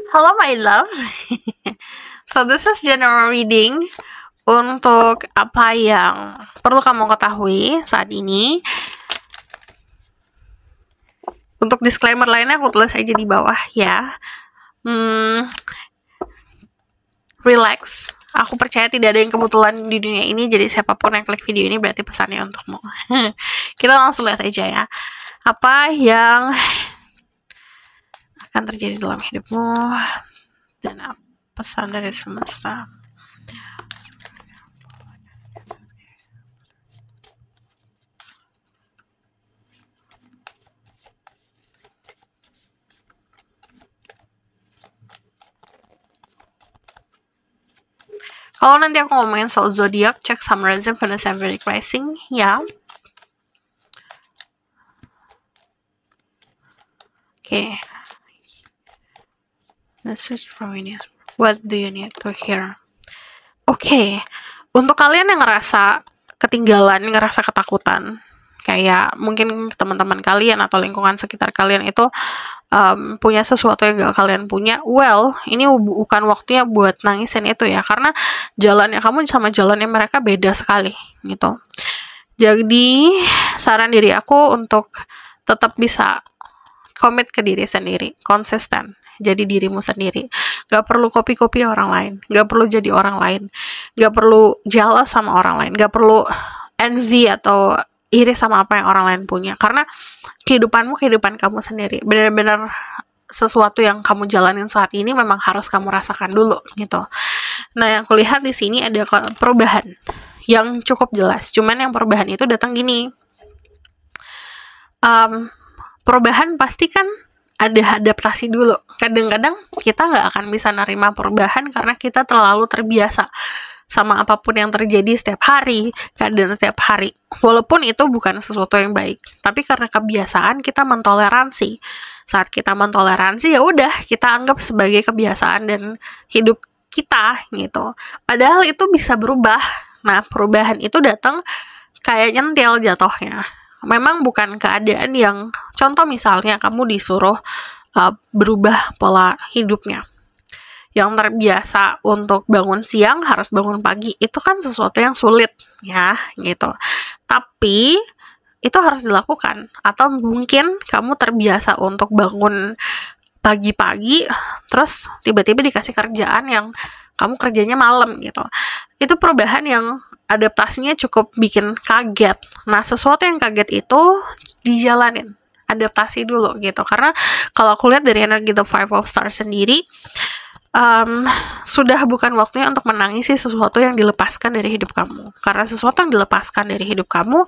Hello my love. So this is general reading untuk apa yang perlu kamu ketahui saat ini. Untuk disclaimer lainnya aku tulis aja di bawah ya. Relax. Aku percaya tidak ada yang kebetulan di dunia ini, jadi siapapun yang klik video ini berarti pesannya untukmu. Kita langsung lihat aja ya. Apa yang akan terjadi dalam hidupmu dan pesan dari semesta. Kalau nanti aku ngomongin soal zodiak, cek summarism Venus and Vedic rising ya. Oke. Message from Venus. What do you need to hear? Oke. Untuk kalian yang ngerasa ketinggalan, ngerasa ketakutan, kayak mungkin teman-teman kalian atau lingkungan sekitar kalian itu punya sesuatu yang gak kalian punya, well, ini bukan waktunya buat nangisin itu ya, karena jalannya kamu sama jalannya mereka beda sekali gitu. Jadi saran diri aku untuk tetap bisa komit ke diri sendiri, konsisten jadi dirimu sendiri. Gak perlu copy-copy orang lain, gak perlu jadi orang lain, gak perlu jealous sama orang lain, gak perlu envy atau iri sama apa yang orang lain punya, karena kehidupanmu kehidupan kamu sendiri. Benar-benar sesuatu yang kamu jalanin saat ini memang harus kamu rasakan dulu gitu. Nah, yang kulihat di sini ada perubahan yang cukup jelas. Cuman yang perubahan itu datang gini. Perubahan pasti kan ada adaptasi dulu. Kadang-kadang kita nggak akan bisa nerima perubahan karena kita terlalu terbiasa sama apapun yang terjadi setiap hari, keadaan setiap hari. Walaupun itu bukan sesuatu yang baik, tapi karena kebiasaan kita mentoleransi. Saat kita mentoleransi, ya udah kita anggap sebagai kebiasaan dan hidup kita gitu. Padahal itu bisa berubah. Nah, perubahan itu datang kayak nyentil jatuhnya. Memang bukan keadaan yang, contoh misalnya kamu disuruh berubah pola hidupnya. Yang terbiasa untuk bangun siang harus bangun pagi, itu kan sesuatu yang sulit ya gitu. Tapi itu harus dilakukan. Atau mungkin kamu terbiasa untuk bangun pagi-pagi, terus tiba-tiba dikasih kerjaan yang kamu kerjanya malam gitu. Itu perubahan yang adaptasinya cukup bikin kaget. Nah, sesuatu yang kaget itu dijalanin, adaptasi dulu gitu. Karena kalau aku lihat dari energi The Five of Stars sendiri, sudah bukan waktunya untuk menangisi sesuatu yang dilepaskan dari hidup kamu. Karena sesuatu yang dilepaskan dari hidup kamu,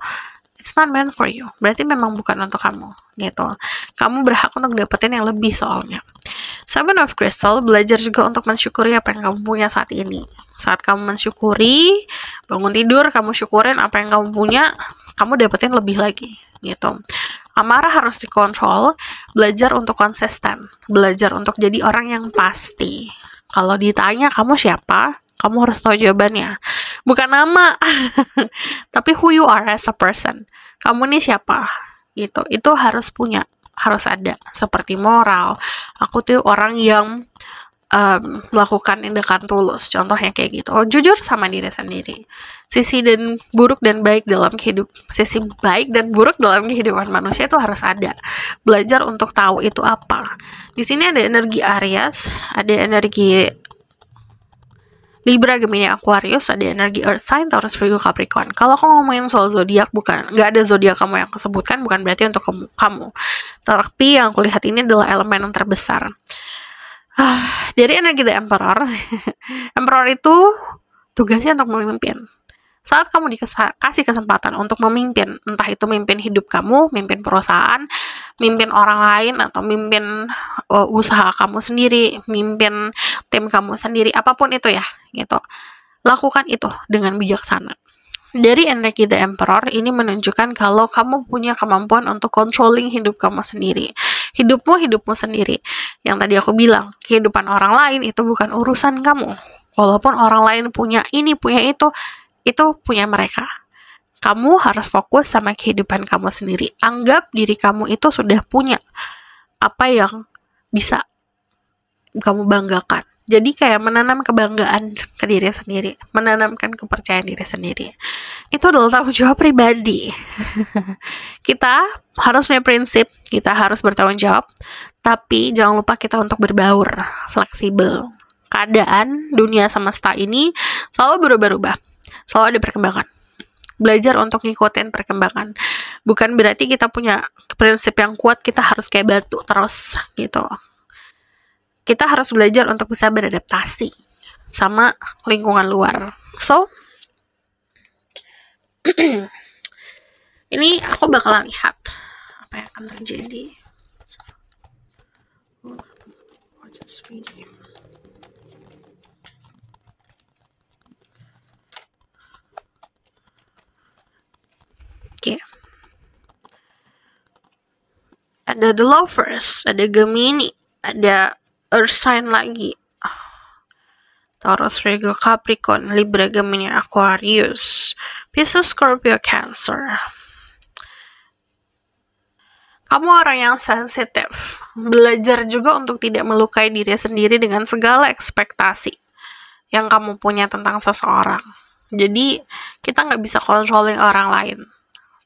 it's not meant for you. Berarti memang bukan untuk kamu gitu. Kamu berhak untuk dapetin yang lebih soalnya. Seven of Crystal, belajar juga untuk mensyukuri apa yang kamu punya saat ini. Saat kamu mensyukuri, bangun tidur, kamu syukurin apa yang kamu punya, kamu dapetin lebih lagi gitu. Amarah harus dikontrol, belajar untuk konsisten, belajar untuk jadi orang yang pasti. Kalau ditanya kamu siapa, kamu harus tahu jawabannya. Bukan nama, tapi who you are as a person. Kamu nih siapa gitu. Itu harus punya, harus ada. Seperti moral. Aku tuh orang yang melakukan tindakan tulus, contohnya kayak gitu. Jujur sama diri sendiri. Sisi dan buruk dan baik dalam sisi baik dan buruk dalam kehidupan manusia itu harus ada. Belajar untuk tahu itu apa. Di sini ada energi Aries, ada energi Libra, Gemini, Aquarius, ada energi Earth sign, Taurus, Virgo, Capricorn. Kalau aku ngomongin soal zodiak, nggak ada zodiak kamu yang aku sebutkan, bukan berarti untuk kamu. Tapi yang aku lihat ini adalah elemen yang terbesar. Dari energi The Emperor, Emperor itu tugasnya untuk memimpin. Saat kamu dikasih kesempatan untuk memimpin, entah itu mimpin hidup kamu, mimpin perusahaan, mimpin orang lain, atau mimpin usaha kamu sendiri, mimpin tim kamu sendiri, apapun itu ya, gitu. Lakukan itu dengan bijaksana. Dari energi The Emperor ini menunjukkan kalau kamu punya kemampuan untuk controlling hidup kamu sendiri. Hidupmu sendiri. Yang tadi aku bilang, kehidupan orang lain itu bukan urusan kamu. Walaupun orang lain punya ini, punya itu punya mereka. Kamu harus fokus sama kehidupan kamu sendiri. Anggap diri kamu itu sudah punya apa yang bisa kamu banggakan. Jadi kayak menanam kebanggaan ke diri sendiri, menanamkan kepercayaan diri sendiri. Itu adalah tanggung jawab pribadi. Kita harus punya prinsip, kita harus bertanggung jawab, tapi jangan lupa kita untuk berbaur, fleksibel. Keadaan dunia semesta ini selalu berubah-ubah, selalu ada perkembangan. Belajar untuk ngikutin perkembangan. Bukan berarti kita punya prinsip yang kuat, kita harus kayak batu terus gitu. Kita harus belajar untuk bisa beradaptasi sama lingkungan luar. So, ini aku bakalan lihat apa yang akan terjadi. Watch this video. Oke. Ada The Lovers, ada Gemini, ada Earth sign lagi. Taurus, Virgo, Capricorn, Libra, Gemini, Aquarius, Pisces, Scorpio, Cancer. Kamu orang yang sensitif. Belajar juga untuk tidak melukai diri sendiri dengan segala ekspektasi yang kamu punya tentang seseorang. Jadi, kita nggak bisa controlling orang lain.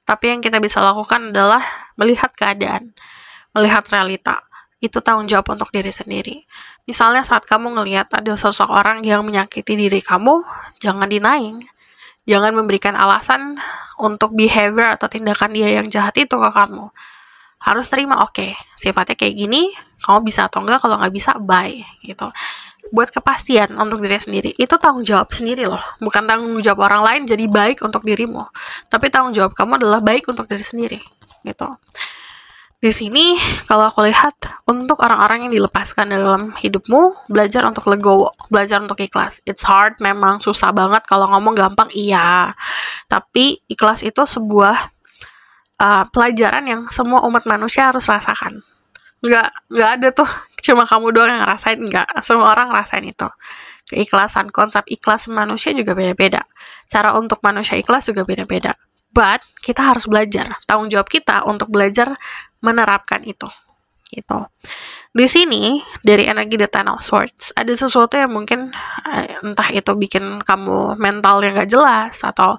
Tapi yang kita bisa lakukan adalah melihat keadaan, melihat realita. Itu tanggung jawab untuk diri sendiri. Misalnya saat kamu ngelihat ada seseorang yang menyakiti diri kamu, jangan denying. Jangan memberikan alasan untuk behavior atau tindakan dia yang jahat itu ke kamu. Harus terima, oke, sifatnya kayak gini, kamu bisa atau enggak, kalau nggak bisa, bye, gitu. Buat kepastian untuk diri sendiri, itu tanggung jawab sendiri loh, bukan tanggung jawab orang lain jadi baik untuk dirimu, tapi tanggung jawab kamu adalah baik untuk diri sendiri, gitu. Di sini, kalau aku lihat, untuk orang-orang yang dilepaskan dalam hidupmu, belajar untuk legowo, belajar untuk ikhlas. It's hard, memang susah banget, kalau ngomong gampang, iya. Tapi, ikhlas itu sebuah pelajaran yang semua umat manusia harus rasakan. Nggak ada tuh cuma kamu doang yang ngerasain, nggak. Semua orang ngerasain itu. Keikhlasan, konsep ikhlas manusia juga beda-beda. Cara untuk manusia ikhlas juga beda-beda. But, kita harus belajar. Tanggung jawab kita untuk belajar menerapkan itu. Gitu. Di sini, dari energi The Ten of Swords, ada sesuatu yang mungkin entah itu bikin kamu mental yang nggak jelas, atau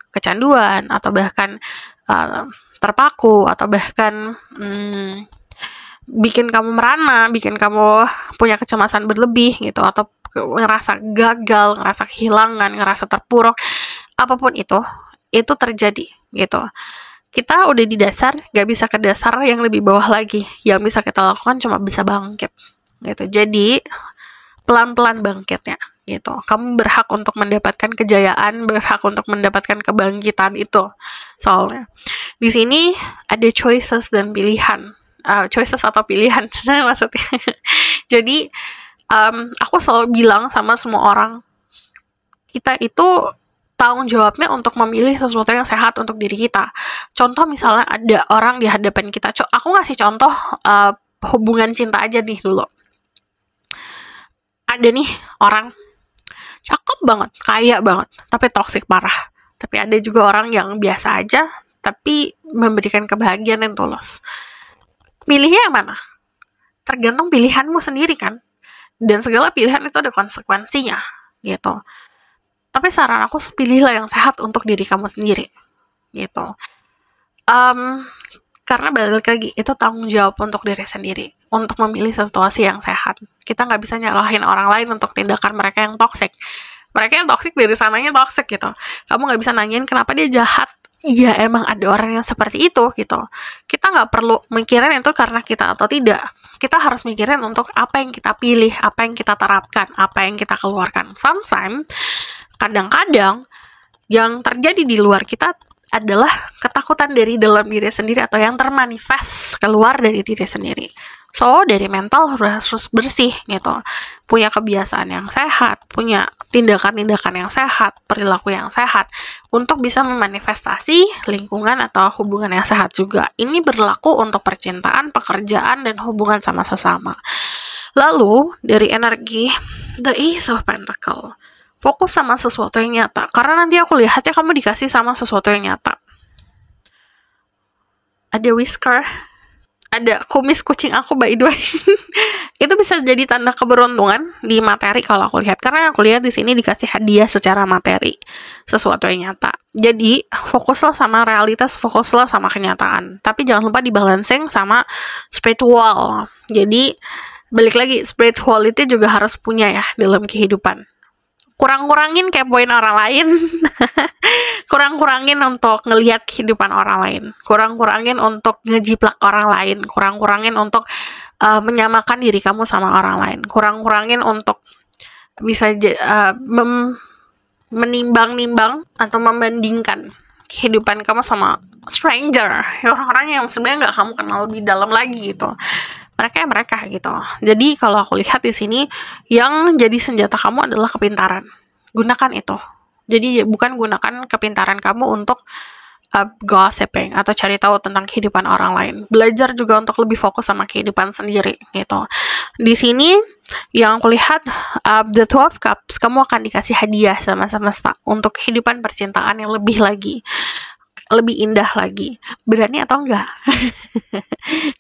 kecanduan, atau bahkan terpaku, atau bahkan bikin kamu merana, bikin kamu punya kecemasan berlebih gitu, atau ngerasa gagal, ngerasa kehilangan, ngerasa terpuruk, apapun itu terjadi gitu. Kita udah di dasar, gak bisa ke dasar yang lebih bawah lagi. Yang bisa kita lakukan cuma bisa bangkit gitu. Jadi pelan-pelan bangkitnya gitu. Kamu berhak untuk mendapatkan kejayaan, berhak untuk mendapatkan kebangkitan itu. Soalnya di sini ada choices dan pilihan. Choices atau pilihan maksudnya. Jadi aku selalu bilang sama semua orang, kita itu tanggung jawabnya untuk memilih sesuatu yang sehat untuk diri kita. Contoh misalnya ada orang di hadapan kita. Aku ngasih contoh hubungan cinta aja nih dulu. Ada nih orang cakep banget, kaya banget, tapi toksik parah. Tapi ada juga orang yang biasa aja, tapi memberikan kebahagiaan yang tulus. Pilihnya yang mana? Tergantung pilihanmu sendiri kan. Dan segala pilihan itu ada konsekuensinya, gitu. Tapi saran aku, pilihlah yang sehat untuk diri kamu sendiri, gitu. Karena balik lagi, itu tanggung jawab untuk diri sendiri, untuk memilih situasi yang sehat. Kita nggak bisa nyalahin orang lain untuk tindakan mereka yang toksik. Mereka yang toksik dari sananya toksik gitu. Kamu nggak bisa nanyain kenapa dia jahat. Iya, emang ada orang yang seperti itu gitu. Kita nggak perlu mikirin itu karena kita atau tidak. Kita harus mikirin untuk apa yang kita pilih, apa yang kita terapkan, apa yang kita keluarkan. Sometimes, kadang-kadang yang terjadi di luar kita adalah ketakutan dari dalam diri sendiri atau yang termanifest keluar dari diri sendiri. So, dari mental harus bersih gitu. Punya kebiasaan yang sehat, punya tindakan-tindakan yang sehat, perilaku yang sehat untuk bisa memanifestasi lingkungan atau hubungan yang sehat juga. Ini berlaku untuk percintaan, pekerjaan, dan hubungan sama sesama. Lalu, dari energi The Ace of Pentacle, fokus sama sesuatu yang nyata. Karena nanti aku lihatnya kamu dikasih sama sesuatu yang nyata. Ada whisker, ada kumis kucing aku by the way. Itu bisa jadi tanda keberuntungan di materi kalau aku lihat, karena aku lihat di sini dikasih hadiah secara materi, sesuatu yang nyata. Jadi fokuslah sama realitas, fokuslah sama kenyataan, tapi jangan lupa dibalancing sama spiritual. Jadi balik lagi, spirituality juga harus punya ya dalam kehidupan. Kurang-kurangin kepoin orang lain. Kurang-kurangin untuk ngelihat kehidupan orang lain, kurang-kurangin untuk ngejiplak orang lain, kurang-kurangin untuk menyamakan diri kamu sama orang lain, kurang-kurangin untuk bisa menimbang-nimbang atau membandingkan kehidupan kamu sama stranger, orang-orang yang sebenarnya nggak kamu kenal lebih dalam lagi gitu. Mereka gitu. Jadi kalau aku lihat di sini, yang jadi senjata kamu adalah kepintaran. Gunakan itu. Jadi bukan gunakan kepintaran kamu untuk gossiping atau cari tahu tentang kehidupan orang lain. Belajar juga untuk lebih fokus sama kehidupan sendiri gitu. Di sini yang aku lihat, the 12 cups, kamu akan dikasih hadiah sama semesta untuk kehidupan percintaan yang lebih lagi, lebih indah lagi. Berani atau enggak?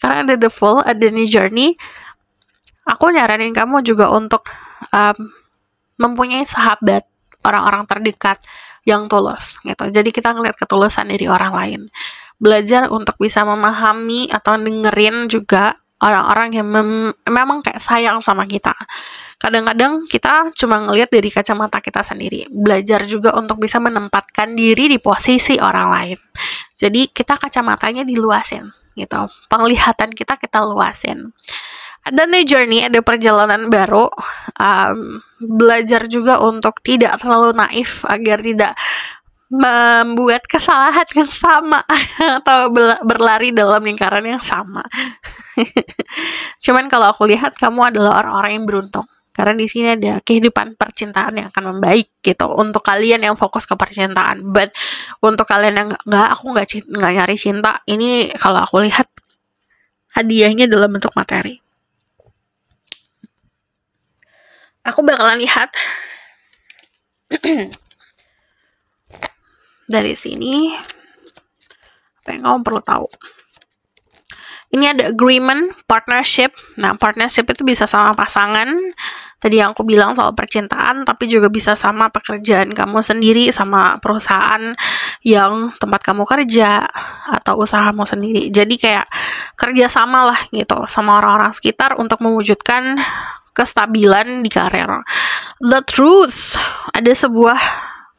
Karena ada the Fool, ada new journey. Aku nyaranin kamu juga untuk mempunyai sahabat, orang-orang terdekat yang tulus gitu. Jadi kita ngeliat ketulusan dari orang lain. Belajar untuk bisa memahami atau dengerin juga orang-orang yang memang kayak sayang sama kita. Kadang-kadang kita cuma ngelihat dari kacamata kita sendiri. Belajar juga untuk bisa menempatkan diri di posisi orang lain. Jadi kita kacamatanya diluasin gitu. Penglihatan kita luasin. Ada new journey, ada perjalanan baru. Belajar juga untuk tidak terlalu naif agar tidak membuat kesalahan yang sama atau berlari dalam lingkaran yang sama. Cuman kalau aku lihat, kamu adalah orang-orang yang beruntung. Karena di sini ada kehidupan percintaan yang akan membaik gitu. Untuk kalian yang fokus ke percintaan, but untuk kalian yang aku nggak nyari cinta, ini kalau aku lihat hadiahnya dalam bentuk materi. Aku bakalan lihat dari sini apa yang kamu perlu tahu. Ini ada agreement, partnership. Nah, partnership itu bisa sama pasangan. Tadi yang aku bilang soal percintaan, tapi juga bisa sama pekerjaan kamu sendiri, sama perusahaan yang tempat kamu kerja, atau usahamu sendiri. Jadi kayak kerjasama lah gitu sama orang-orang sekitar untuk mewujudkan kestabilan di karir. The truth, ada sebuah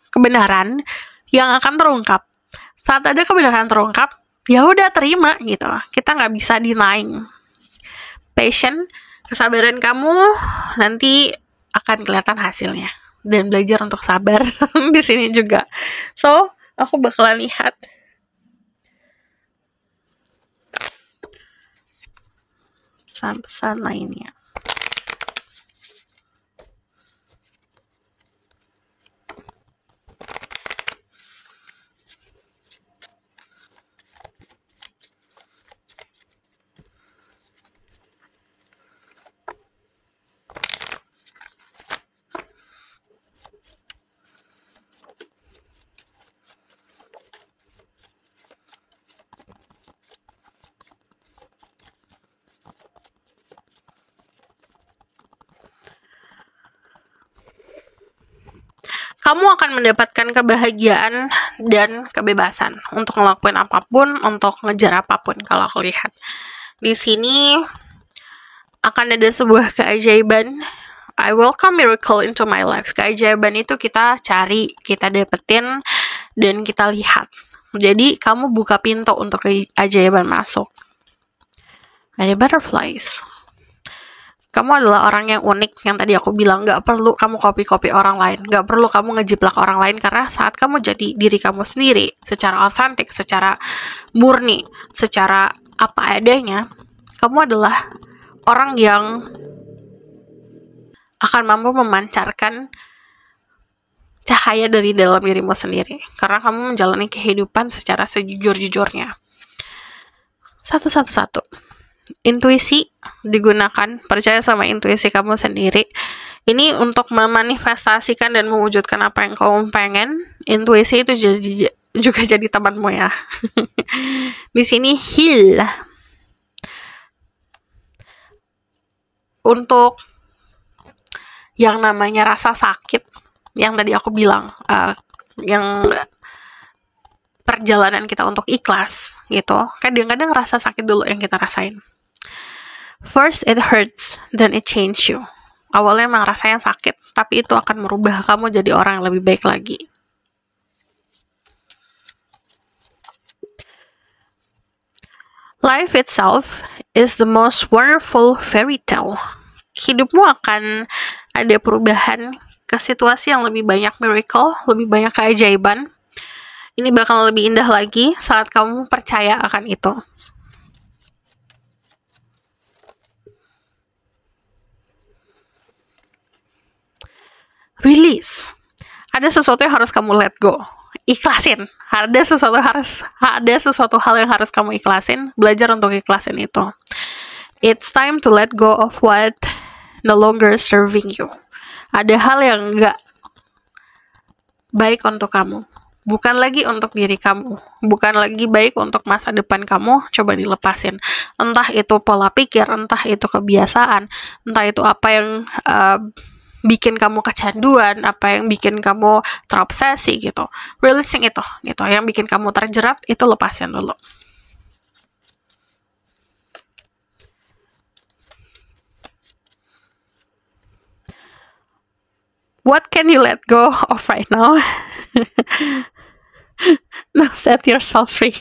kebenaran yang akan terungkap. Saat ada kebenaran terungkap, ya udah terima gitu. Kita nggak bisa denying. Passion, kesabaran kamu nanti akan kelihatan hasilnya. Dan belajar untuk sabar di sini juga. So, aku bakalan lihat pesan-pesan lainnya. Kamu akan mendapatkan kebahagiaan dan kebebasan untuk ngelakuin apapun, untuk ngejar apapun. Kalau aku lihat di sini akan ada sebuah keajaiban. I welcome miracle into my life. Keajaiban itu kita cari, kita dapetin, dan kita lihat. Jadi kamu buka pintu untuk keajaiban masuk. Ada butterflies. Kamu adalah orang yang unik, yang tadi aku bilang, gak perlu kamu copy-copy orang lain, gak perlu kamu ngejiplak orang lain, karena saat kamu jadi diri kamu sendiri, secara otentik, secara murni, secara apa adanya, kamu adalah orang yang akan mampu memancarkan cahaya dari dalam dirimu sendiri, karena kamu menjalani kehidupan secara sejujur-jujurnya. Satu-satu. Intuisi digunakan, percaya sama intuisi kamu sendiri. Ini untuk memanifestasikan dan mewujudkan apa yang kamu pengen. Intuisi itu juga jadi temanmu ya. Di sini heal. untuk yang namanya rasa sakit yang tadi aku bilang, yang perjalanan kita untuk ikhlas gitu, kadang-kadang rasa sakit dulu yang kita rasain. First it hurts, then it change you. Awalnya emang rasanya sakit, tapi itu akan merubah kamu jadi orang yang lebih baik lagi. Life itself is the most wonderful fairy tale. Hidupmu akan ada perubahan ke situasi yang lebih banyak miracle, lebih banyak keajaiban. Ini bakal lebih indah lagi saat kamu percaya akan itu. Release. Ada sesuatu yang harus kamu let go. Ikhlasin. Ada sesuatu hal yang harus kamu ikhlasin. Belajar untuk ikhlasin itu. It's time to let go of what no longer serving you. Ada hal yang nggak baik untuk kamu, bukan lagi untuk diri kamu, bukan lagi baik untuk masa depan kamu. Coba dilepasin. Entah itu pola pikir, entah itu kebiasaan, entah itu apa yang bikin kamu kecanduan, apa yang bikin kamu terobsesi gitu. Releasing itu, gitu. Yang bikin kamu terjerat itu lepasin dulu. What can you let go of right now? Now set yourself free.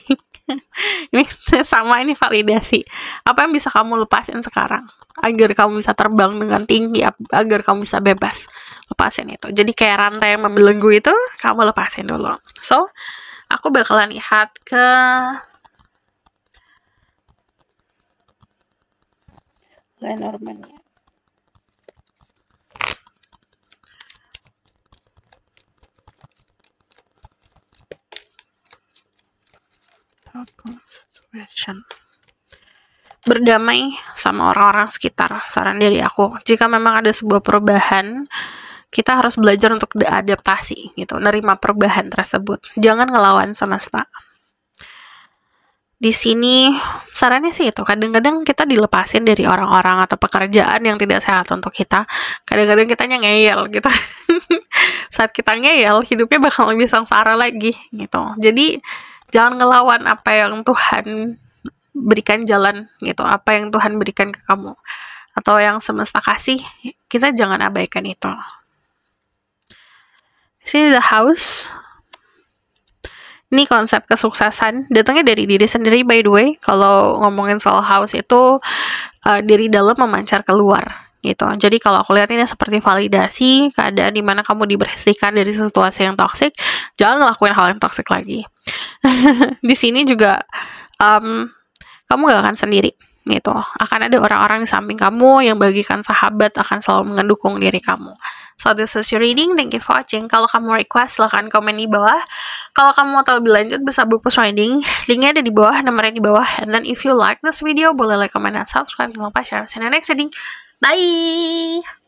Ini sama, ini validasi. Apa yang bisa kamu lepasin sekarang agar kamu bisa terbang dengan tinggi, agar kamu bisa bebas. Lepasin itu. Jadi kayak rantai yang membelenggu itu, kamu lepasin dulu. So, aku bakalan lihat ke Lenormand. Situation. Berdamai sama orang-orang sekitar. Saran dari aku, jika memang ada sebuah perubahan, kita harus belajar untuk adaptasi gitu, nerima perubahan tersebut. Jangan ngelawan semesta. Di sini sarannya sih itu, kadang-kadang kita dilepasin dari orang-orang atau pekerjaan yang tidak sehat untuk kita. Kadang-kadang kitanya ngeyel gitu. Saat kita ngeyel, hidupnya bakal lebih sengsara lagi gitu. Jadi jangan ngelawan apa yang Tuhan berikan jalan gitu, apa yang Tuhan berikan ke kamu atau yang semesta kasih, kita jangan abaikan itu. Di sini the house. Ini konsep kesuksesan datangnya dari diri sendiri, by the way. Kalau ngomongin soal house itu dari dalam memancar keluar gitu. Jadi kalau aku lihat ini seperti validasi keadaan dimana kamu dibersihkan dari situasi yang toksik. Jangan ngelakuin hal yang toksik lagi. Di sini juga kamu gak akan sendiri gitu. Akan ada orang-orang di samping kamu yang bagikan sahabat, akan selalu mendukung diri kamu. So this was your reading. Thank you for watching. Kalau kamu request, silahkan komen di bawah. Kalau kamu mau tahu lebih lanjut, bisa book post reading. Linknya ada di bawah, nomornya di bawah. And then if you like this video, boleh like, comment, dan subscribe. Jangan lupa share. See you next reading. Bye!